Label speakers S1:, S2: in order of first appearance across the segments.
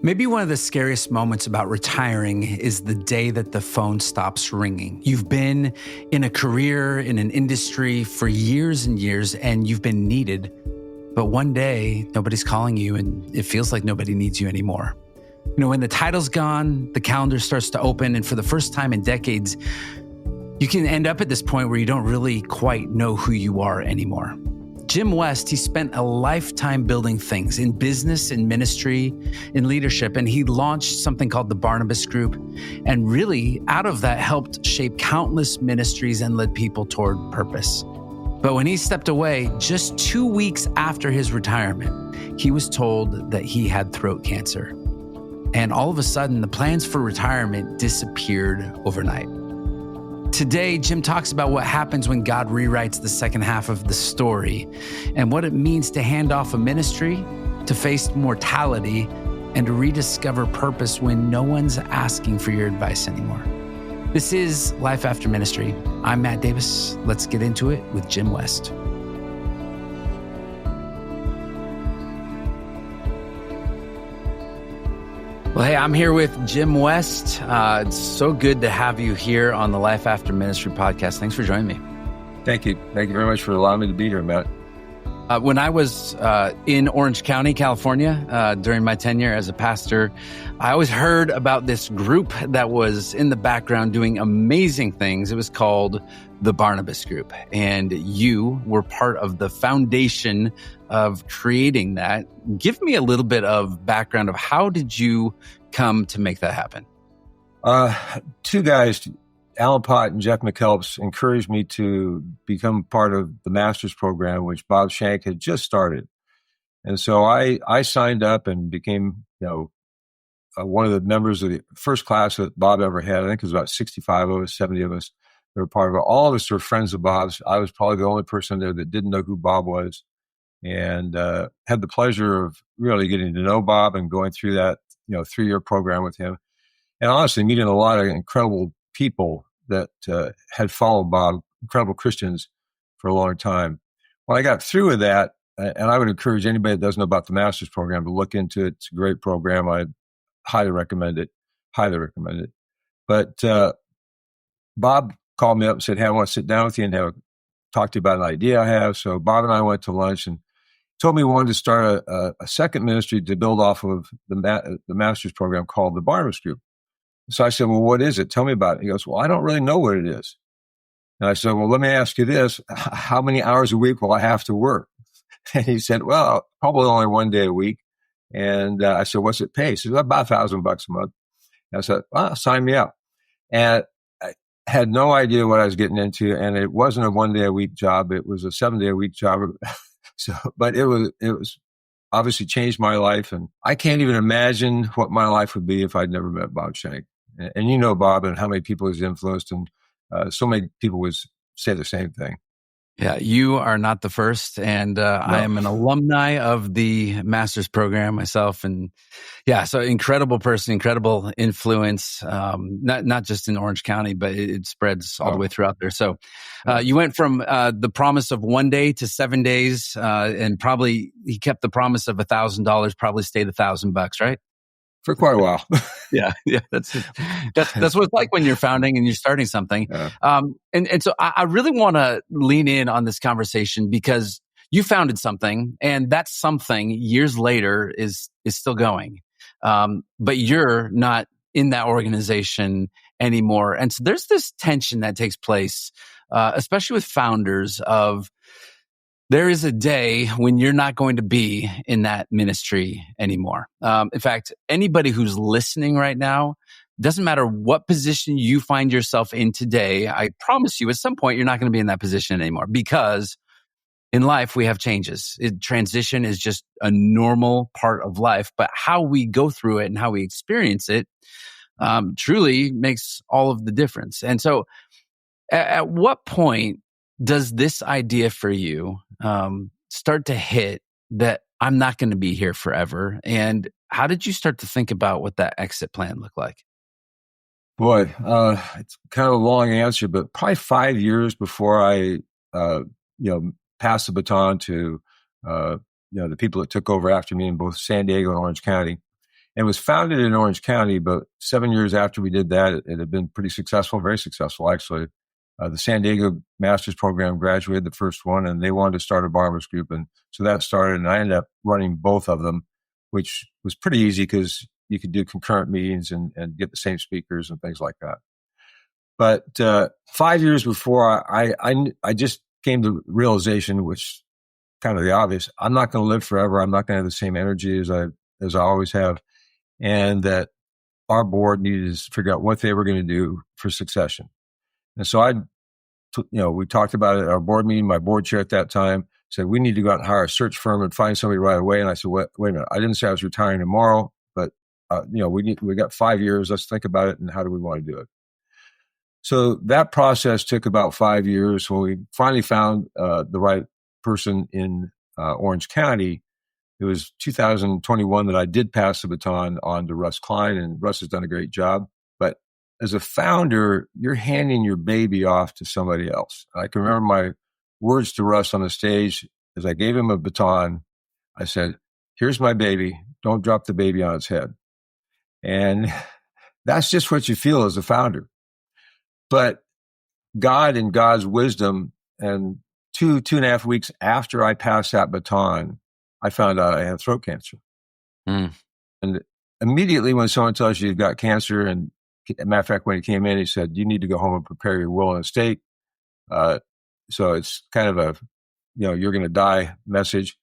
S1: Maybe one of the scariest moments about retiring is the day that the phone stops ringing. You've been in a career, in an industry for years and years, and you've been needed. But one day, nobody's calling you, and it feels like nobody needs you anymore. You know, when the title's gone, the calendar starts to open, and for the first time in decades, you can end up at this point where you don't really quite know who you are anymore. Jim West, he spent a lifetime building things in business, in ministry, in leadership, and he launched something called the Barnabas Group. And really, out of that, helped shape countless ministries and led people toward purpose. But when he stepped away, just 2 weeks after his retirement, he was told that he had throat cancer. And all of a sudden, the plans for retirement disappeared overnight. Today, Jim talks about what happens when God rewrites the second half of the story and what it means to hand off a ministry, to face mortality, and to rediscover purpose when no one's asking for your advice anymore. This is Life After Ministry. I'm Matt Davis. Let's get into it with Jim West. Well, hey, I'm here with Jim West. It's so good to have you here on the Life After Ministry podcast. Thanks for joining me.
S2: Thank you. Thank you very much for allowing me to be here, Matt.
S1: When I was in Orange County, California, during my tenure as a pastor, I always heard about this group that was in the background doing amazing things. It was called the Barnabas Group, and you were part of the foundation of creating that. Give me a little bit of background of how did you come to make that happen?
S2: Two guys, Alan Pott and Jeff McKelps, encouraged me to become part of the master's program, which Bob Shank had just started. And so I signed up and became, one of the members of the first class that Bob ever had. I think it was about 65 of us, 70 of us that were part of it. All of us were friends of Bob's. I was probably the only person there that didn't know who Bob was, and had the pleasure of really getting to know Bob and going through that, 3-year program with him. And honestly, meeting a lot of incredible people that had followed Bob, incredible Christians for a long time. When I got through with that, and I would encourage anybody that doesn't know about the master's program to look into it. It's a great program. I highly recommend it. But Bob called me up and said, "Hey, I want to sit down with you and talk to you about an idea I have." So Bob and I went to lunch and told me he wanted to start a second ministry to build off of the master's program called the Barnabas Group. So I said, "Well, what is it? Tell me about it." He goes, "Well, I don't really know what it is." And I said, "Well, let me ask you this. How many hours a week will I have to work?" And he said, "Well, probably only 1 day a week." And I said, "What's it pay?" He said, "About $1,000 a month." And I said, "Well, sign me up." And I had no idea what I was getting into. And it wasn't a 1 day a week job. It was a 7 day a week job. But it was obviously changed my life. And I can't even imagine what my life would be if I'd never met Bob Shank. And you know Bob and how many people he's influenced, and so many people would say the same thing.
S1: Yeah, you are not the first, and no. I am an alumni of the master's program myself, and yeah, so incredible person, incredible influence, not just in Orange County, but it spreads all the way throughout there. So you went from the promise of 1 day to 7 days, and probably he kept the promise of $1,000, probably stayed $1,000, right?
S2: For quite a while.
S1: Yeah. That's what it's like when you're founding and you're starting something. Yeah. And so I really want to lean in on this conversation because you founded something, and that something years later is still going. But you're not in that organization anymore. And so there's this tension that takes place, especially with founders of, there is a day when you're not going to be in that ministry anymore. In fact, anybody who's listening right now, doesn't matter what position you find yourself in today, I promise you at some point you're not going to be in that position anymore, because in life we have changes. Transition is just a normal part of life, but how we go through it and how we experience it truly makes all of the difference. And so at what point does this idea for you start to hit that I'm not going to be here forever? And how did you start to think about what that exit plan looked like?
S2: Boy, it's kind of a long answer, but probably 5 years before I, passed the baton to, the people that took over after me in both San Diego and Orange County. And it was founded in Orange County, but 7 years after we did that, it had been pretty successful, very successful, actually. The San Diego Master's Program graduated the first one, and they wanted to start a Barnabas Group. And so that started, and I ended up running both of them, which was pretty easy because you could do concurrent meetings and get the same speakers and things like that. But 5 years before, I just came to the realization, which kind of the obvious, I'm not going to live forever. I'm not going to have the same energy as I always have. And that our board needed to figure out what they were going to do for succession. And so we talked about it at our board meeting. My board chair at that time said, we need to go out and hire a search firm and find somebody right away. And I said, wait a minute. I didn't say I was retiring tomorrow, but we got 5 years. Let's think about it. And how do we want to do it? So that process took about 5 years. When we finally found the right person in Orange County, it was 2021 that I did pass the baton on to Russ Klein, and Russ has done a great job. But as a founder, you're handing your baby off to somebody else. I can remember my words to Russ on the stage as I gave him a baton. I said, here's my baby. Don't drop the baby on its head. And that's just what you feel as a founder. But God and God's wisdom, and two and a half weeks after I passed that baton, I found out I had throat cancer. And immediately when someone tells you you've got cancer, and as a matter of fact, when he came in, he said, you need to go home and prepare your will and estate. So it's kind of a, you're going to die message.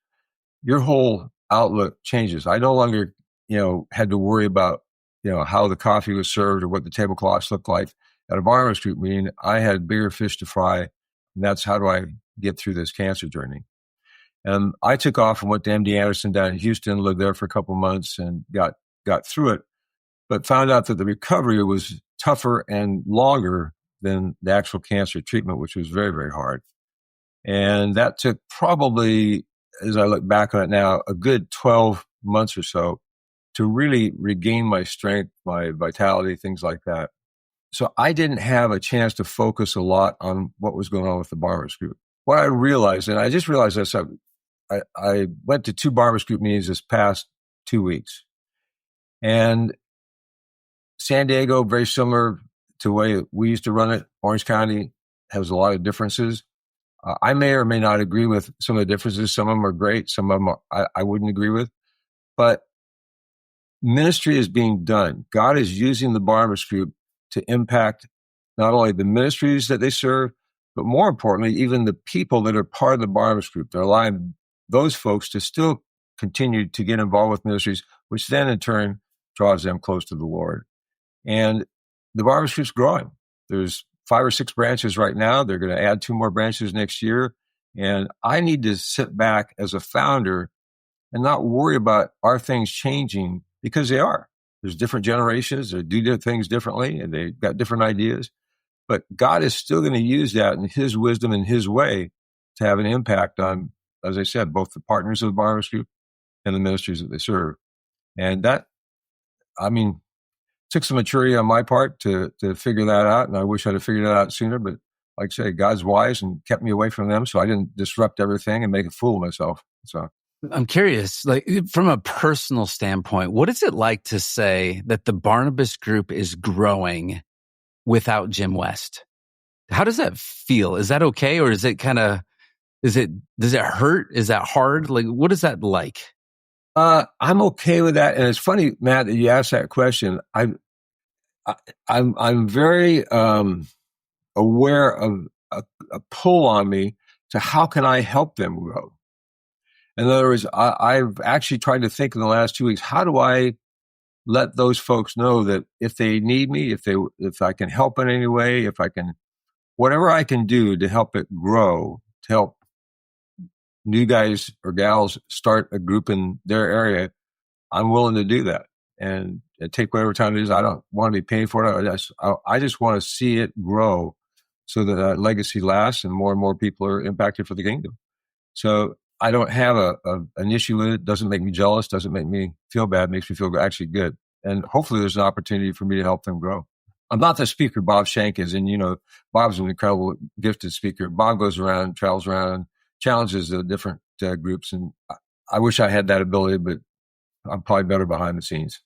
S2: Your whole outlook changes. I no longer, had to worry about, how the coffee was served or what the tablecloths looked like. At a Barnabas Group meeting, I had bigger fish to fry, and that's how do I get through this cancer journey. And I took off and went to MD Anderson down in Houston, lived there for a couple months and got through it, but found out that the recovery was tougher and longer than the actual cancer treatment, which was very, very hard. And that took probably, as I look back on it now, a good 12 months or so to really regain my strength, my vitality, things like that. So I didn't have a chance to focus a lot on what was going on with the Barnabas Group. What I realized, and I just realized this, I went to 2 Barnabas Group meetings this past 2 weeks. And San Diego, very similar to the way we used to run it. Orange County has a lot of differences. I may or may not agree with some of the differences. Some of them are great. Some of them I wouldn't agree with. But ministry is being done. God is using the Barnabas Group to impact not only the ministries that they serve, but more importantly, even the people that are part of the Barnabas Group. They're allowing those folks to still continue to get involved with ministries, which then in turn draws them close to the Lord. And the Barnabas Group's growing. There's 5 or 6 branches right now. They're going to add 2 more branches next year. And I need to sit back as a founder and not worry about our things changing, because they are. There's different generations that do things differently, and they've got different ideas. But God is still going to use that in His wisdom and His way to have an impact on, as I said, both the partners of the Barnabas Group and the ministries that they serve. And that, took some maturity on my part to figure that out. And I wish I'd have figured that out sooner. But like I say, God's wise and kept me away from them, so I didn't disrupt everything and make a fool of myself. So
S1: I'm curious, like from a personal standpoint, what is it like to say that the Barnabas Group is growing without Jim West? How does that feel? Is that okay? Or is it does it hurt? Is that hard? Like, what is that like?
S2: I'm okay with that. And it's funny, Matt, that you asked that question. I'm very aware of a pull on me to how can I help them grow? In other words, I've actually tried to think in the last 2 weeks, how do I let those folks know that if they need me, if I can help in any way, if I can, whatever I can do to help it grow, to help new guys or gals start a group in their area, I'm willing to do that and take whatever time it is. I don't want to be paid for it. I just want to see it grow so that that legacy lasts and more people are impacted for the kingdom. So I don't have an issue with it. Doesn't make me jealous. Doesn't make me feel bad. Makes me feel actually good. And hopefully there's an opportunity for me to help them grow. I'm not the speaker Bob Shank is. And, Bob's an incredible, gifted speaker. Bob goes around, travels around, challenges the different groups. And I wish I had that ability, but I'm probably better behind the scenes.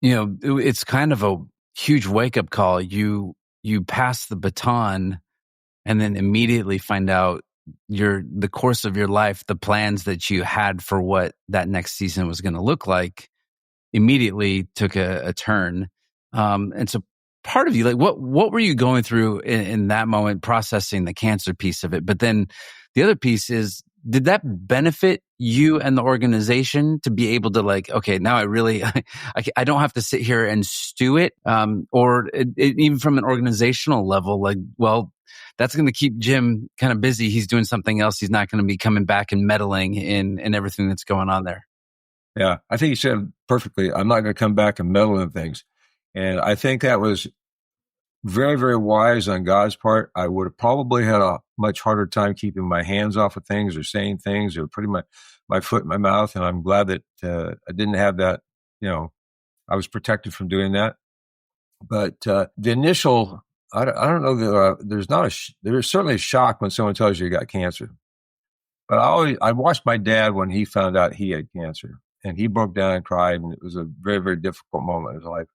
S1: It's kind of a huge wake up call. You pass the baton and then immediately find out the course of your life, the plans that you had for what that next season was going to look like, immediately took a turn. And so part of you, like, what were you going through in that moment, processing the cancer piece of it? But then the other piece is, did that benefit you and the organization to be able to, like, okay, now I really, I don't have to sit here and stew it. Even from an organizational level, like, well, that's going to keep Jim kind of busy. He's doing something else. He's not going to be coming back and meddling in everything that's going on there.
S2: Yeah, I think you said perfectly. I'm not going to come back and meddle in things. And I think that was very, very wise on God's part. I would have probably had a much harder time keeping my hands off of things or saying things or putting my foot in my mouth. And I'm glad that I didn't have that. I was protected from doing that. But the initial, I don't know that there's certainly a shock when someone tells you got cancer. But I watched my dad when he found out he had cancer, and he broke down and cried, and it was a very, very difficult moment in his life.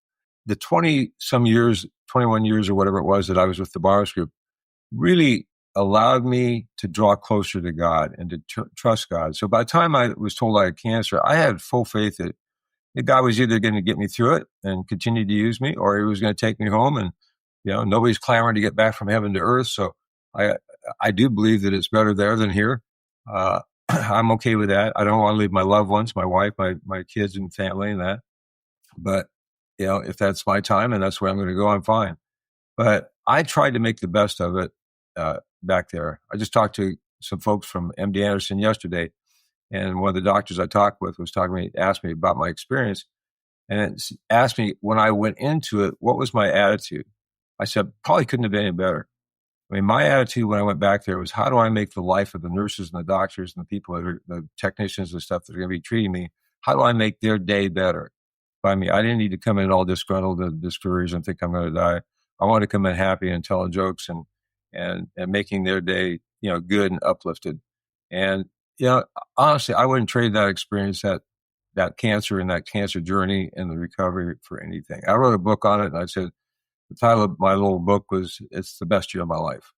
S2: The 20-some years, 21 years or whatever it was that I was with the Barnabas Group really allowed me to draw closer to God and to trust God. So by the time I was told I had cancer, I had full faith that God was either going to get me through it and continue to use me, or he was going to take me home. And, nobody's clamoring to get back from heaven to earth. So I do believe that it's better there than here. I'm okay with that. I don't want to leave my loved ones, my wife, my kids and family and that. But, if that's my time and that's where I'm going to go, I'm fine. But I tried to make the best of it back there. I just talked to some folks from MD Anderson yesterday, and one of the doctors I talked with asked me about my experience, and it asked me when I went into it, what was my attitude? I said, probably couldn't have been any better. I mean, my attitude when I went back there was, how do I make the life of the nurses and the doctors and the people the technicians and stuff that are going to be treating me, how do I make their day better by me? I didn't need to come in all disgruntled and discouraged and think I'm going to die. I wanted to come in happy and telling jokes and making their day, good and uplifted. And, honestly, I wouldn't trade that experience, that cancer and that cancer journey and the recovery for anything. I wrote a book on it, and I said, the title of my little book was, It's the Best Year of My Life,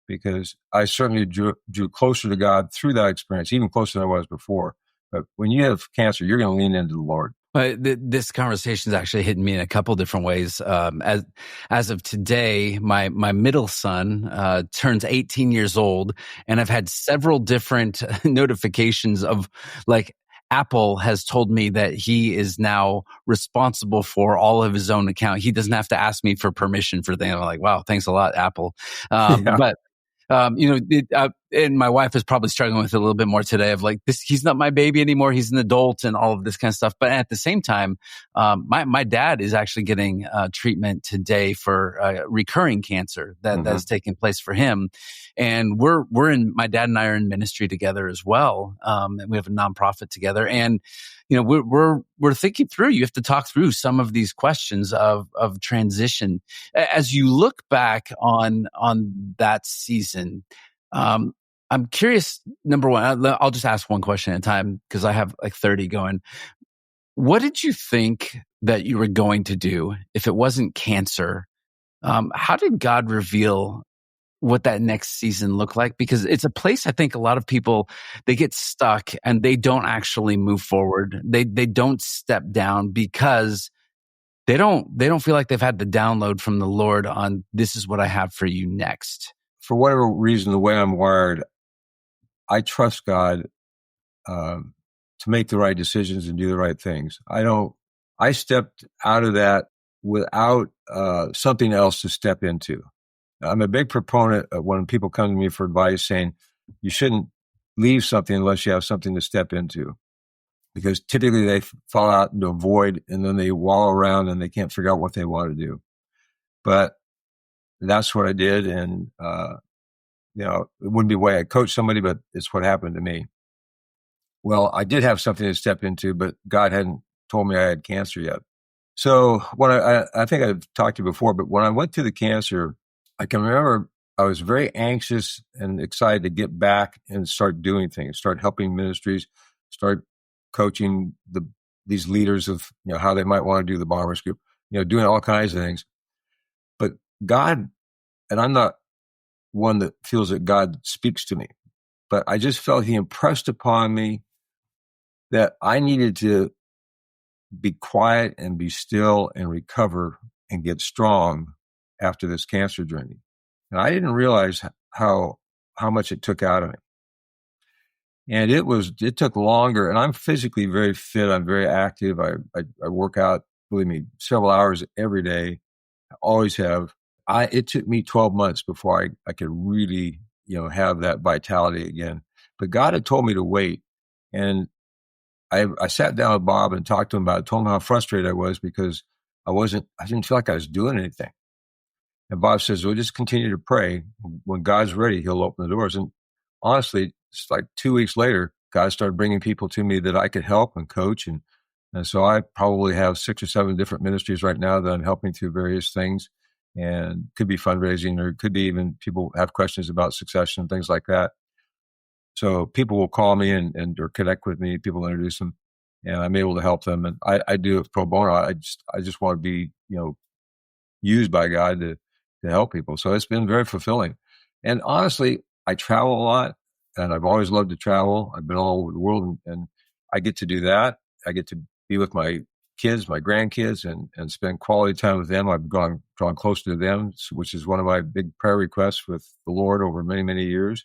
S2: because I certainly drew closer to God through that experience, even closer than I was before. But when you have cancer, you're going to lean into the Lord.
S1: This conversation is actually hitting me in a couple different ways. As of today, my middle son turns 18 years old, and I've had several different notifications of, like, Apple has told me that he is now responsible for all of his own account. He doesn't have to ask me for permission for things. I'm like, wow, thanks a lot, Apple.
S2: Yeah.
S1: But and my wife is probably struggling with it a little bit more today of, like, this, he's not my baby anymore. He's an adult and all of this kind of stuff. But at the same time, my dad is actually getting treatment today for recurring cancer that's taking place for him. And my dad and I are in ministry together as well. And we have a nonprofit together. And, we're thinking through, you have to talk through some of these questions of transition. As you look back on that season, I'm curious, number one, I'll just ask one question at a time because I have like 30 going. What did you think that you were going to do if it wasn't cancer? How did God reveal what that next season looked like? Because it's a place I think a lot of people, they get stuck and they don't actually move forward. They don't step down because they don't feel like they've had the download from the Lord on, this is what I have for you next.
S2: For whatever reason, the way I'm wired, I trust God to make the right decisions and do the right things. I stepped out of that without something else to step into. I'm a big proponent of when people come to me for advice saying you shouldn't leave something unless you have something to step into, because typically they fall out into a void and then they wallow around and they can't figure out what they want to do. But that's what I did. And, it wouldn't be the way I coach somebody, but it's what happened to me. Well, I did have something to step into, but God hadn't told me I had cancer yet. So when I think I've talked to you before, but when I went through the cancer, I can remember I was very anxious and excited to get back and start doing things, start helping ministries, start coaching the these leaders of, how they might want to do the Barnabas Group, doing all kinds of things. But God, and I'm not one that feels that God speaks to me, but I just felt he impressed upon me that I needed to be quiet and be still and recover and get strong after this cancer journey. And I didn't realize how much it took out of me. And it took longer, and I'm physically very fit. I'm very active. I work out, believe me, several hours every day. I always have. It took me 12 months before I could really, have that vitality again. But God had told me to wait. And I sat down with Bob and talked to him about it, told him how frustrated I was because I didn't feel like I was doing anything. And Bob says, well, just continue to pray. When God's ready, he'll open the doors. And honestly, it's like 2 weeks later, God started bringing people to me that I could help and coach. And so I probably have 6 or 7 different ministries right now that I'm helping through various things. And could be fundraising, or could be even people have questions about succession and things like that. So people will call me and or connect with me. People introduce them, and I'm able to help them. And I do it pro bono. I just want to be, used by God to help people. So it's been very fulfilling. And honestly, I travel a lot, and I've always loved to travel. I've been all over the world, and I get to do that. I get to be with my kids, my grandkids, and spend quality time with them. I've drawn closer to them, which is one of my big prayer requests with the Lord over many, many years.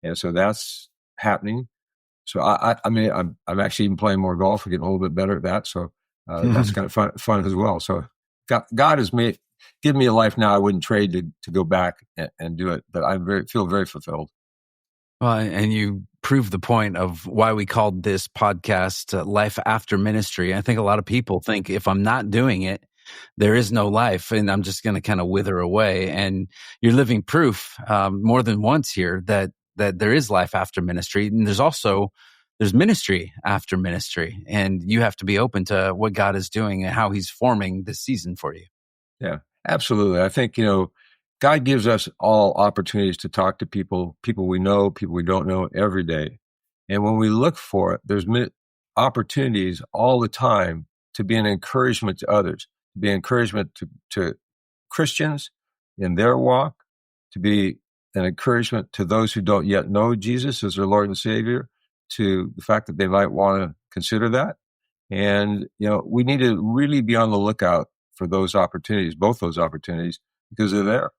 S2: And so that's happening. So I mean, I'm actually even playing more golf. We're getting a little bit better at that. So that's kind of fun as well. So God has given me a life now I wouldn't trade to go back and do it. But I feel very fulfilled.
S1: Well, and you proved the point of why we called this podcast Life After Ministry. I think a lot of people think if I'm not doing it, there is no life and I'm just going to kind of wither away. And you're living proof more than once here that there is life after ministry. And there's ministry after ministry. And you have to be open to what God is doing and how he's forming this season for you.
S2: Yeah, absolutely. I think, God gives us all opportunities to talk to people we know, people we don't know every day. And when we look for it, there's opportunities all the time to be an encouragement to others, to be an encouragement to Christians in their walk, to be an encouragement to those who don't yet know Jesus as their Lord and Savior, to the fact that they might want to consider that. And, we need to really be on the lookout for those opportunities, both those opportunities, because they're there.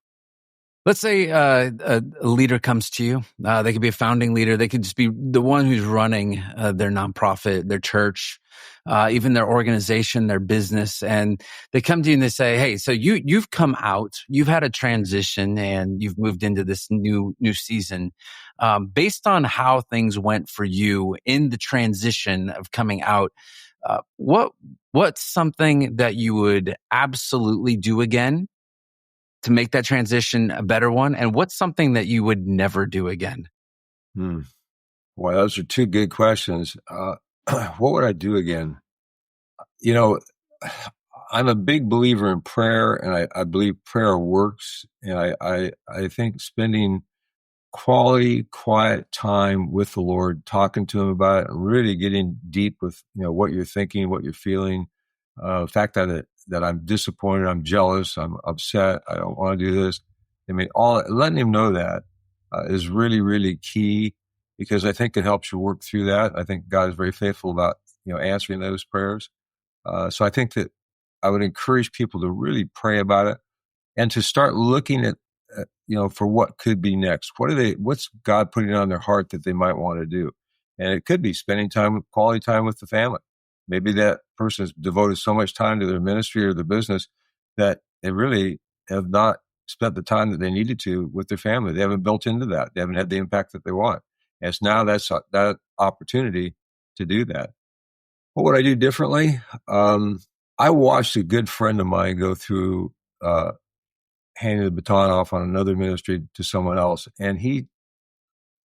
S1: Let's say a leader comes to you. They could be a founding leader. They could just be the one who's running their nonprofit, their church, even their organization, their business. And they come to you and they say, hey, so you've come out, you've had a transition and you've moved into this new season. Based on how things went for you in the transition of coming out, what's something that you would absolutely do again to make that transition a better one? And what's something that you would never do again?
S2: Well, those are 2 good questions. What would I do again? I'm a big believer in prayer, and I believe prayer works. And I think spending quality, quiet time with the Lord, talking to him about it, and really getting deep with, what you're thinking, what you're feeling, the fact that I'm disappointed, I'm jealous, I'm upset, I don't want to do this. I mean, letting him know that is really, really key, because I think it helps you work through that. I think God is very faithful about, answering those prayers. So I think that I would encourage people to really pray about it and to start looking at, for what could be next. What's God putting on their heart that they might want to do? And it could be spending quality time with the family. Maybe that person has devoted so much time to their ministry or their business that they really have not spent the time that they needed to with their family. They haven't built into that. They haven't had the impact that they want. And it's now that opportunity to do that. What would I do differently? I watched a good friend of mine go through handing the baton off on another ministry to someone else. And he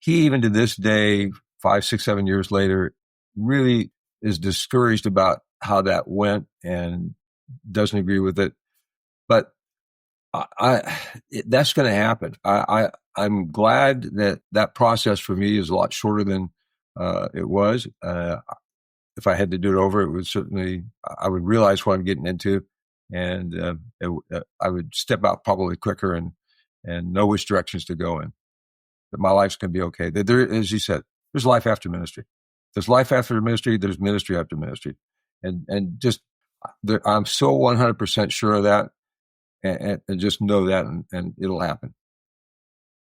S2: even to this day, 5, 6, 7 years later, really is discouraged about how that went and doesn't agree with it. But that's going to happen. I'm glad that process for me is a lot shorter than it was. It if I had to do it over, it would certainly, I would realize what I'm getting into, and I would step out probably quicker and know which directions to go in. That my life's going to be okay. That there, as you said, there's life after ministry. There's life after ministry. There's ministry after ministry, and just I'm so 100% sure of that, and just know that, and it'll happen.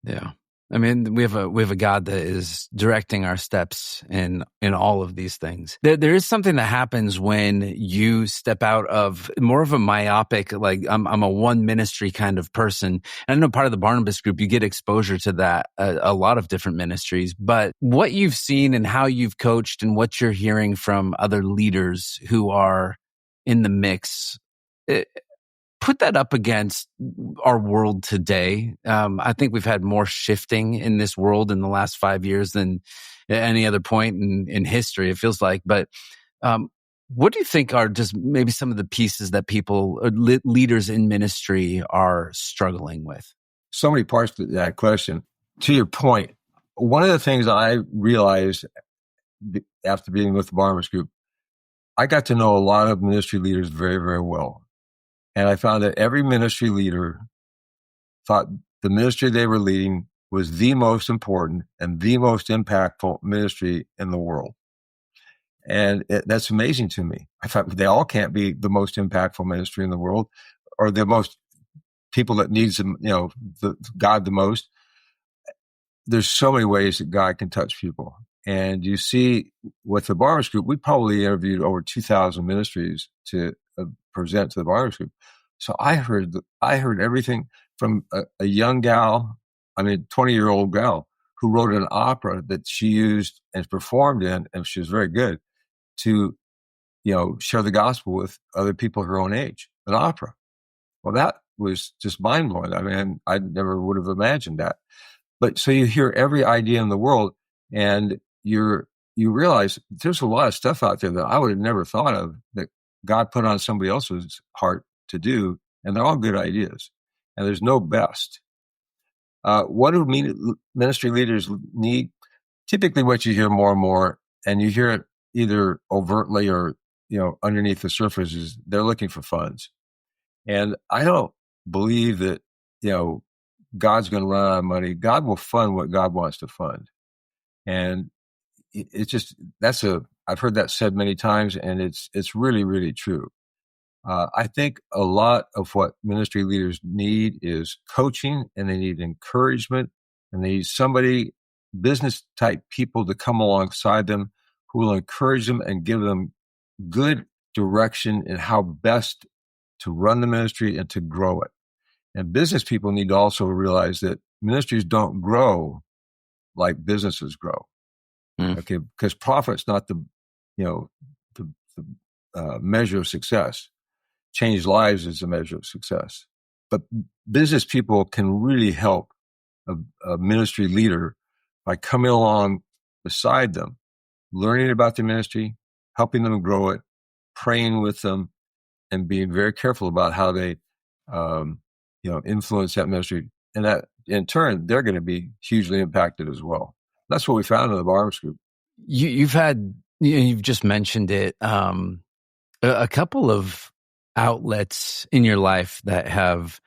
S1: Yeah. I mean, we have a God that is directing our steps in all of these things. There is something that happens when you step out of more of a myopic, like I'm a one ministry kind of person. And I know part of the Barnabas Group, you get exposure to that, a lot of different ministries. But what you've seen and how you've coached and what you're hearing from other leaders who are in the mix, put that up against our world today. I think we've had more shifting in this world in the last 5 years than any other point in history, it feels like. But what do you think are just maybe some of the pieces that people, leaders in ministry, are struggling with?
S2: So many parts to that question. To your point, one of the things I realized after being with the Barnabas Group, I got to know a lot of ministry leaders very, very well. And I found that every ministry leader thought the ministry they were leading was the most important and the most impactful ministry in the world. And that's amazing to me. I thought they all can't be the most impactful ministry in the world, or the most people that needs them, God the most. There's so many ways that God can touch people. And you see, with the Barnabas Group, we probably interviewed over 2,000 ministries to present to the Barnabas Group. So I heard everything from a young gal, 20-year-old gal, who wrote an opera that she used and performed in, and she was very good, to, share the gospel with other people her own age, an opera. Well, that was just mind-blowing. I never would have imagined that. But so you hear every idea in the world, and you realize there's a lot of stuff out there that I would have never thought of that God put on somebody else's heart to do, and they're all good ideas. And there's no best. What do ministry leaders need? Typically, what you hear more and more, and you hear it either overtly or underneath the surface, is they're looking for funds. And I don't believe that God's going to run out of money. God will fund what God wants to fund. And it's just, I've heard that said many times, and it's really, really true. I think a lot of what ministry leaders need is coaching, and they need encouragement, and they need somebody, business type people, to come alongside them who will encourage them and give them good direction in how best to run the ministry and to grow it. And business people need to also realize that ministries don't grow like businesses grow. Okay, because profit's not the measure of success. Change lives is a measure of success. But business people can really help a ministry leader by coming along beside them, learning about the ministry, helping them grow it, praying with them, and being very careful about how they influence that ministry. And that, in turn, they're going to be hugely impacted as well. That's what we found in the Barnabas Group.
S1: You've just mentioned it, a couple of outlets in your life that have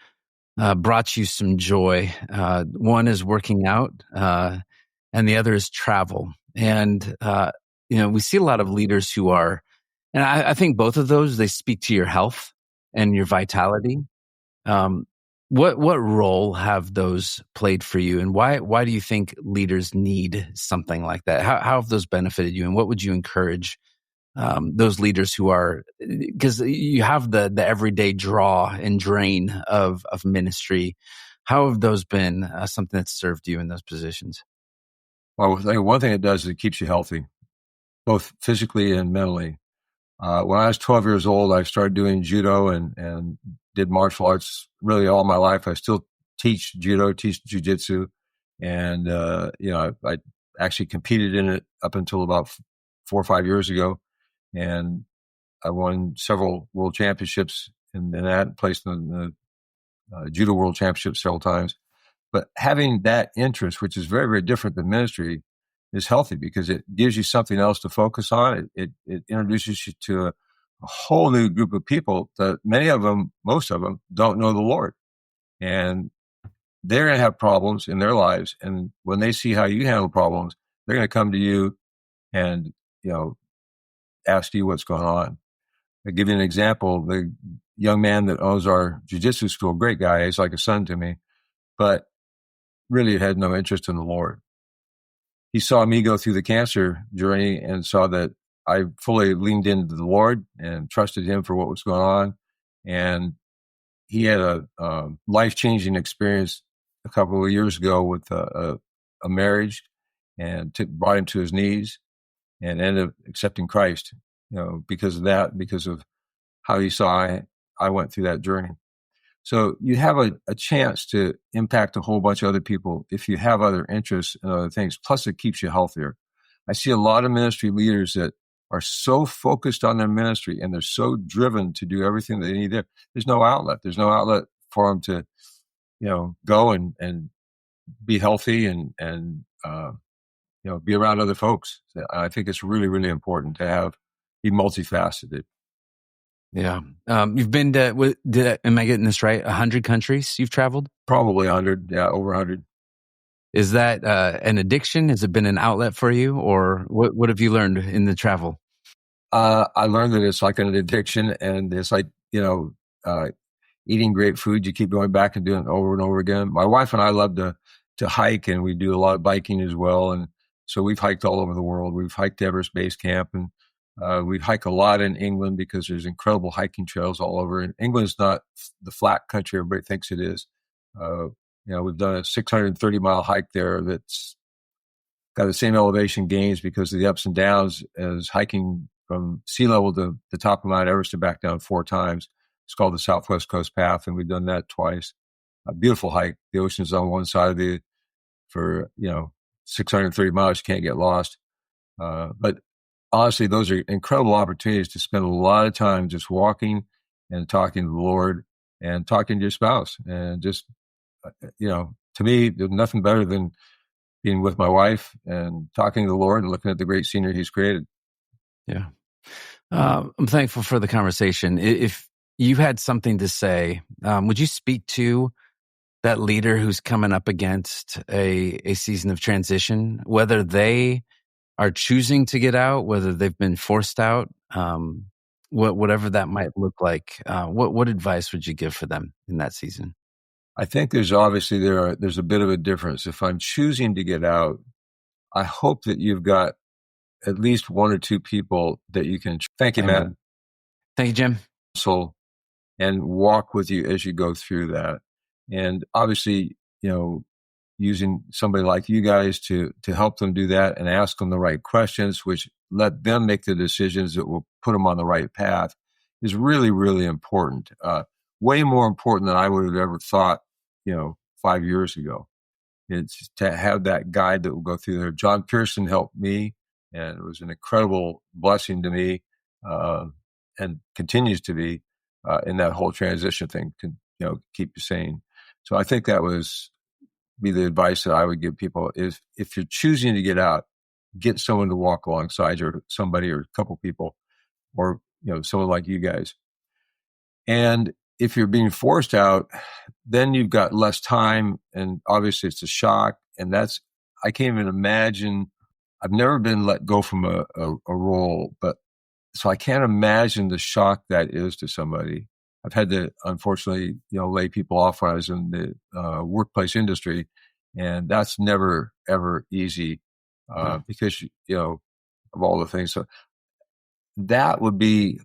S1: brought you some joy. One is working out, and the other is travel. And we see a lot of leaders who are, and I think both of those, they speak to your health and your vitality. What role have those played for you, and why do you think leaders need something like that? How have those benefited you, and what would you encourage those leaders who are, because you have the everyday draw and drain of ministry? How have those been something that's served you in those positions?
S2: Well, I think one thing it does is it keeps you healthy, both physically and mentally. When I was 12 years old, I started doing judo and did martial arts really all my life. I still teach judo, teach jiu-jitsu. And, I actually competed in it up until about 4 or 5 years ago. And I won several world championships in that, placed in the judo world championships several times. But having that interest, which is very, very different than ministry, is healthy because it gives you something else to focus on. It introduces you to a whole new group of people that most of them don't know the Lord. And they're going to have problems in their lives. And when they see how you handle problems, they're going to come to you and, ask you what's going on. I'll give you an example. The young man that owns our jiu-jitsu school, great guy, he's like a son to me, but really had no interest in the Lord. He saw me go through the cancer journey and saw that I fully leaned into the Lord and trusted him for what was going on. And he had a life-changing experience a couple of years ago with a marriage, and brought him to his knees and ended up accepting Christ, because of that, because of how he saw I went through that journey. So you have a chance to impact a whole bunch of other people if you have other interests and other things. Plus, it keeps you healthier. I see a lot of ministry leaders that are so focused on their ministry and they're so driven to do everything they need there. There's no outlet. There's no outlet for them to, go and be healthy and be around other folks. I think it's really, really important to be multifaceted.
S1: Yeah. You've been to, am I getting this right? 100 countries you've traveled?
S2: Probably 100. Yeah, over 100.
S1: Is that an addiction? Has it been an outlet for you, or what have you learned in the travel?
S2: I learned that it's like an addiction, and it's like, eating great food. You keep going back and doing it over and over again. My wife and I love to hike, and we do a lot of biking as well. And so we've hiked all over the world. We've hiked Everest Base Camp, and we hike a lot in England because there's incredible hiking trails all over. And England's not the flat country everybody thinks it is. We've done a 630-mile hike there that's got the same elevation gains because of the ups and downs as hiking from sea level to the top of Mount Everest and back down 4 times. It's called the Southwest Coast Path, and we've done that twice. A beautiful hike. The ocean's on one side of for 630 miles. You can't get lost. But honestly, those are incredible opportunities to spend a lot of time just walking and talking to the Lord and talking to your spouse. And just, to me, there's nothing better than being with my wife and talking to the Lord and looking at the great scenery he's created.
S1: Yeah. I'm thankful for the conversation. If you had something to say, would you speak to that leader who's coming up against a season of transition, whether they are choosing to get out, whether they've been forced out, whatever that might look like? What advice would you give for them in that season?
S2: I think there's a bit of a difference. If I'm choosing to get out, I hope that you've got at least 1 or 2 people that you can. Thank you, Matt.
S1: Thank you, Jim.
S2: So, and walk with you as you go through that. And obviously, using somebody like you guys to help them do that and ask them the right questions, which let them make the decisions that will put them on the right path, is really, really important. Way more important than I would have ever thought, 5 years ago. It's to have that guide that will go through there. John Pearson helped me, and it was an incredible blessing to me, and continues to be in that whole transition thing. Keep you sane. So I think that be the advice that I would give people is, if you're choosing to get out, get someone to walk alongside you, somebody or a couple people, or someone like you guys. And if you're being forced out, then you've got less time, and obviously it's a shock. And I can't even imagine. I've never been let go from a role, but so I can't imagine the shock that is to somebody. I've had to, unfortunately, lay people off when I was in the workplace industry, and that's never, ever easy because, of all the things. So that would be,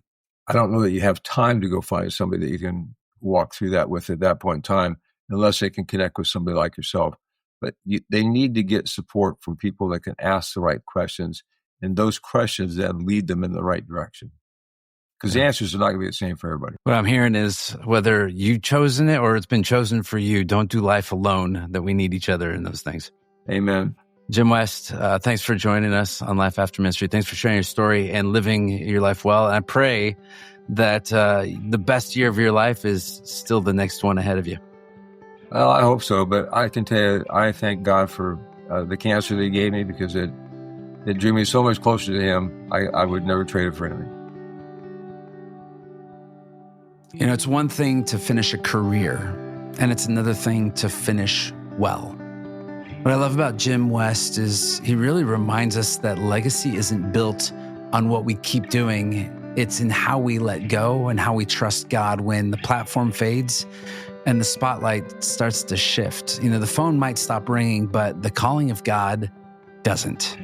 S2: I don't know that you have time to go find somebody that you can walk through that with at that point in time, unless they can connect with somebody like yourself. But they need to get support from people that can ask the right questions, and those questions then lead them in the right direction. Because the answers are not going to be the same for everybody.
S1: What I'm hearing is, whether you've chosen it or it's been chosen for you, don't do life alone, that we need each other in those things.
S2: Amen.
S1: Jim West, thanks for joining us on Life After Ministry. Thanks for sharing your story and living your life well. And I pray that the best year of your life is still the next one ahead of you.
S2: Well, I hope so. But I can tell you, I thank God for the cancer that He gave me, because it that drew me so much closer to him, I would never trade it for anything.
S1: You know, it's one thing to finish a career, and it's another thing to finish well. What I love about Jim West is he really reminds us that legacy isn't built on what we keep doing. It's in how we let go and how we trust God when the platform fades and the spotlight starts to shift. You know, the phone might stop ringing, but the calling of God doesn't.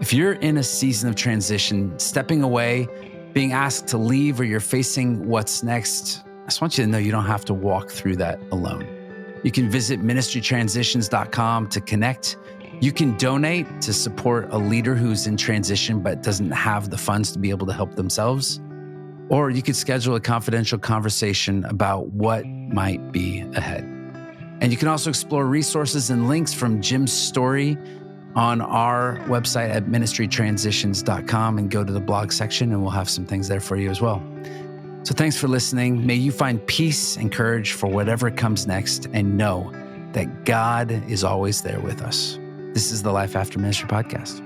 S1: If you're in a season of transition, stepping away, being asked to leave, or you're facing what's next, I just want you to know you don't have to walk through that alone. You can visit ministrytransitions.com to connect. You can donate to support a leader who's in transition but doesn't have the funds to be able to help themselves. Or you could schedule a confidential conversation about what might be ahead. And you can also explore resources and links from Jim's story on our website at ministrytransitions.com, and go to the blog section and we'll have some things there for you as well. So thanks for listening. May you find peace and courage for whatever comes next, and know that God is always there with us. This is the Life After Ministry podcast.